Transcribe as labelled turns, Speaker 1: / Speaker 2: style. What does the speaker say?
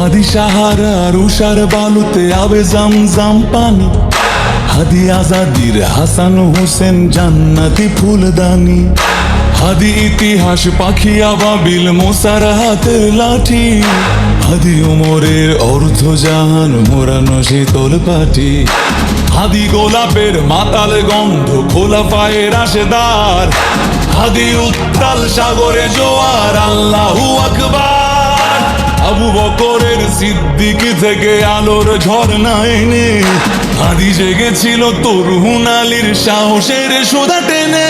Speaker 1: হাদি সাহারার উষার বালুতে আবে জামজাম পানি, হাদি আজাদির হাসান হোসেন জান্নাতি ফুলদানি, হাদি ইতিহাস পাখি আবাবিল মোসার হাতের লাঠি, হাদি উমরের অর্ধ জাহান মোরানো শীতল পাটি, হাদি গোলাপের মাতাল গন্ধ খোলা পায়ের রাশেদার, হাদি উত্তাল সাগরে জোয়ার আল্লাহু আকবার। আবু বকরের সিদ্দিকি থেকে আলোর ঝর্ণা এনে হাদি জেগেছিল তরুণ আলীর সাহসের সুধা টেনে।